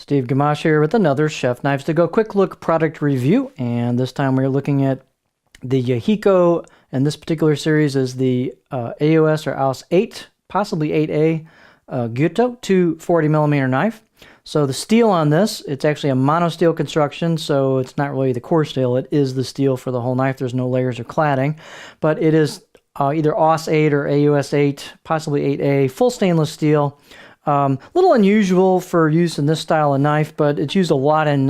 Steve Gamache here with another Chef Knives to Go quick look product review, and this time we're looking at the Yahiko, and this particular series is the AUS or AUS-8, possibly 8A Gyuto 240mm knife. So the steel on this, it's actually a mono steel construction, so it's not really the core steel, it is the steel for the whole knife. There's no layers or cladding, but it is either AUS-8 or AUS-8, possibly 8A, full stainless steel. Little unusual for use in this style of knife, but it's used a lot in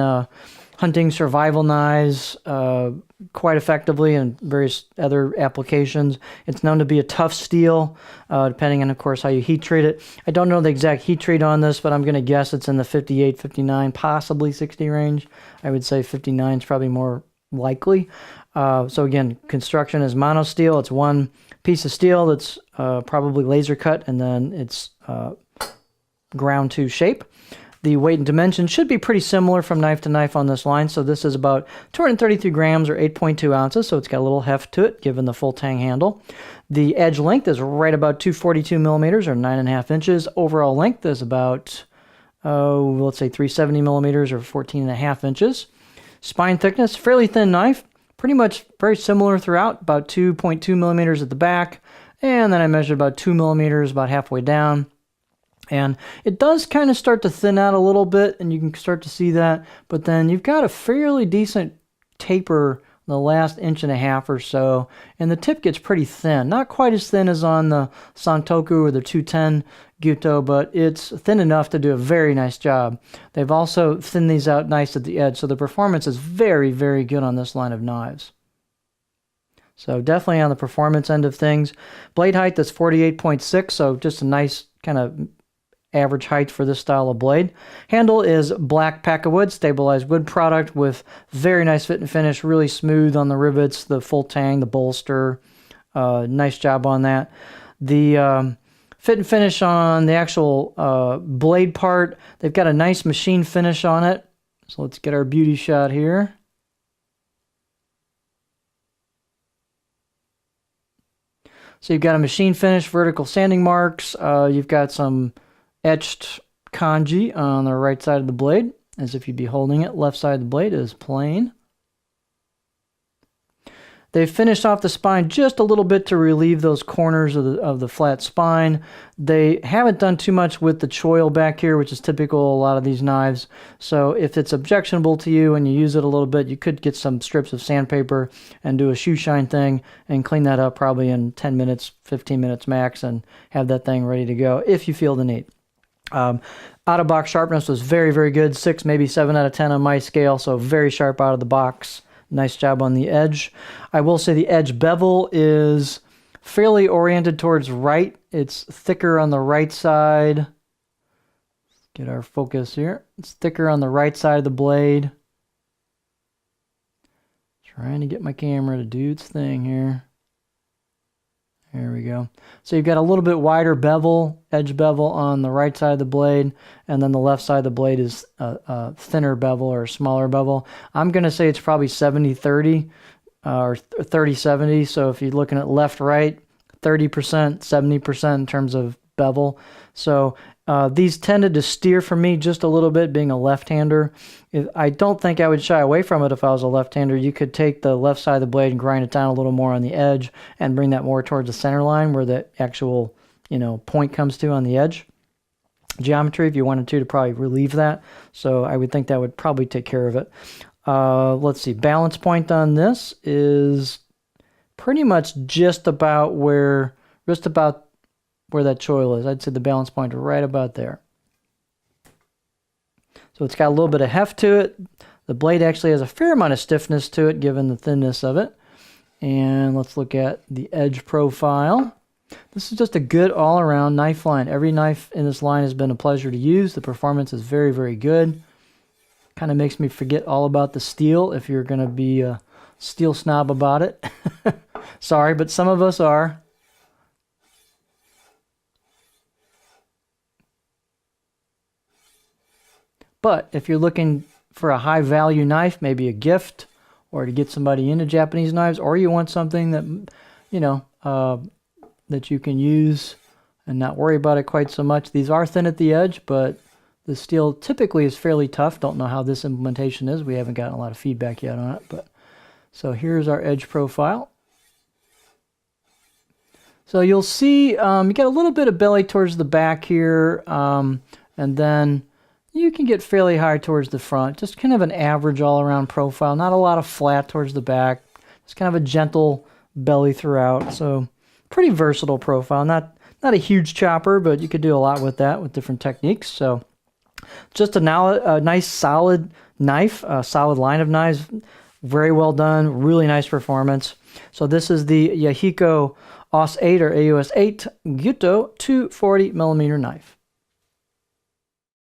hunting survival knives quite effectively in various other applications. It's known to be a tough steel, depending on, of course, how you heat treat it. I don't know the exact heat treat on this, but I'm going to guess it's in the 58, 59, possibly 60 range. I would say 59 is probably more likely. So again, construction is mono steel. It's one piece of steel that's probably laser cut, and then it's ground to shape. The weight and dimension should be pretty similar from knife to knife on this line. So this is about 233 grams or 8.2 ounces. So it's got a little heft to it, given the full tang handle. The edge length is right about 242 millimeters or 9.5 inches. Overall length is about, let's say 370 millimeters or 14.5 inches. Spine thickness, fairly thin knife. Pretty much very similar throughout, about 2.2 millimeters at the back. And then I measured about 2 millimeters about halfway down. And it does kind of start to thin out a little bit, and you can start to see that. But then you've got a fairly decent taper in the last 1.5 inches or so, and the tip gets pretty thin. Not quite as thin as on the Santoku or the 210 Gyuto, but it's thin enough to do a very nice job. They've also thinned these out nice at the edge, so the performance is very, very good on this line of knives. So definitely on the performance end of things. Blade height, that's 48.6, so just a nice kind of average height for this style of blade. Handle is black Packawood stabilized wood product with very nice fit and finish, really smooth on the rivets, the full tang, the bolster. Nice job on that. The fit and finish on the actual blade part, they've got a nice machine finish on it. So let's get our beauty shot here. So you've got a machine finish, vertical sanding marks. You've got some etched kanji on the right side of the blade, as if you'd be holding it. Left side of the blade is plain. They've finished off the spine just a little bit to relieve those corners of the flat spine. They haven't done too much with the choil back here, which is typical of a lot of these knives. So if it's objectionable to you and you use it a little bit, you could get some strips of sandpaper and do a shoe shine thing and clean that up probably in 10 minutes, 15 minutes max, and have that thing ready to go if you feel the need. Out-of-box sharpness was very, very good. 6, maybe 7 out of 10 on my scale, so very sharp out of the box. Nice job on the edge. I will say the edge bevel is fairly oriented towards right. It's thicker on the right side. Let's get our focus here. It's thicker on the right side of the blade. Trying to get my camera to do its thing here. There we go. So you've got a little bit wider bevel, edge bevel on the right side of the blade, and then the left side of the blade is a thinner bevel or a smaller bevel. I'm going to say it's probably 70-30 or 30-70. So if you're looking at left-right, 30%, 70% in terms of bevel. So these tended to steer for me just a little bit, being a left-hander. I don't think I would shy away from it if I was a left-hander. You could take the left side of the blade and grind it down a little more on the edge and bring that more towards the center line where the actual, point comes to on the edge. Geometry, if you wanted to probably relieve that. So I would think that would probably take care of it. Let's see, balance point on this is pretty much just about where that choil is. I'd say the balance point is right about there. So it's got a little bit of heft to it. The blade actually has a fair amount of stiffness to it given the thinness of it. And let's look at the edge profile. This is just a good all-around knife line. Every knife in this line has been a pleasure to use. The performance is very, very good. Kind of makes me forget all about the steel if you're going to be a steel snob about it. Sorry, but some of us are. But if you're looking for a high value knife, maybe a gift, or to get somebody into Japanese knives, or you want something that, that you can use and not worry about it quite so much. These are thin at the edge, but The steel typically is fairly tough. Don't know how this implementation is. We haven't gotten a lot of feedback yet on it. But so here's our edge profile. So you'll see you get a little bit of belly towards the back here, and then you can get fairly high towards the front. Just kind of an average all-around profile. Not a lot of flat towards the back. Just kind of a gentle belly throughout. So pretty versatile profile. Not a huge chopper, but you could do a lot with that with different techniques. So just a nice solid knife, a solid line of knives. Very well done. Really nice performance. So this is the Yahiko AUS-8 or AUS-8 Gyuto 240mm knife.